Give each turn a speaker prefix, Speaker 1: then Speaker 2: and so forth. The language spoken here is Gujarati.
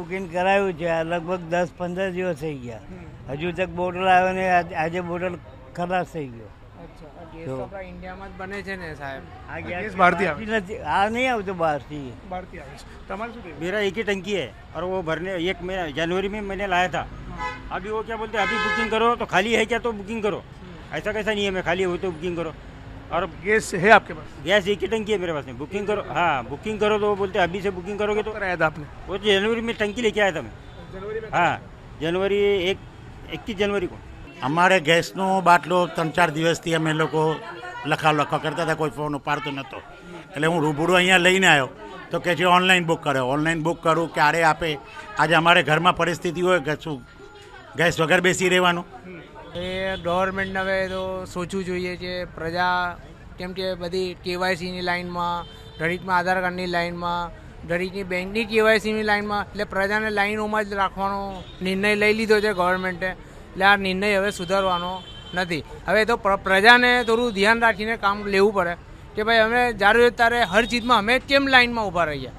Speaker 1: બુકિંગ કરાવ્યું છે, લગભગ 10-15 દિવસ થઈ ગયા, હજુ તક બોટલ આવ્યો ને આજે બોટલ ખલાસ થઈ ગયો.
Speaker 2: ગેસ તો આપણા ઇન્ડિયામાં જ બને છે ને સાહેબ.
Speaker 1: આ
Speaker 3: ગેસ બહારથી આવે?
Speaker 1: નથી, આ નહીં આવતો બહારથી.
Speaker 3: બહારથી આવે છે. તમારે શું કહેવું?
Speaker 4: मेरा एक ही टंकी है और वो भरने एक में जनवरी में मैंने लाया था. अभी वो क्या बोलते हैं अभी बुकिंग करो तो खाली है क्या तो बुकिंग करो, ऐसा कैसा नहीं है मैं खाली हो तो बुकिंग करो. और
Speaker 3: गैस है आपके पास?
Speaker 4: गैस एक ही टंकी है मेरे पास में, बुकिंग करो. हाँ बुकिंग करो तो वो बोलते हैं अभी से बुकिंग करोगे तो
Speaker 3: कराया था आपने?
Speaker 4: वो जनवरी में टंकी लेके आया था मैं.
Speaker 3: जनवरी में?
Speaker 4: हाँ जनवरी 21 जनवरी को.
Speaker 5: અમારે ગેસનો બાટલો 3-4 દિવસથી અમે લોકો લખા કરતા હતા, કોઈ ફોન ઉપાડતો નહોતો. એટલે હું રૂબરૂ અહીંયા લઈને આવ્યો તો કે છે ઓનલાઈન બુક કરો. ઓનલાઈન બુક કરું ક્યારે આપે? આજે અમારે ઘરમાં પરિસ્થિતિ હોય કે શું ગેસ વગર બેસી રહેવાનું?
Speaker 2: એ ગવર્મેન્ટને હવે તો સોચવું જોઈએ કે પ્રજા, કેમ કે બધી કેવાયસીની લાઇનમાં, દરેકમાં આધાર કાર્ડની લાઇનમાં, દરેકની બેંકની કેવાયસીની લાઇનમાં, એટલે પ્રજાને લાઇનોમાં જ રાખવાનો નિર્ણય લઈ લીધો છે ગવર્મેન્ટે. એટલે આ નિર્ણય હવે સુધારવાનો નથી. હવે તો પ્રજાને થોડું ધ્યાન રાખીને કામ લેવું પડે કે ભાઈ અમે જરૂર ત્યારે હર ચીજમાં અમે કેમ લાઇનમાં ઊભા રહીએ.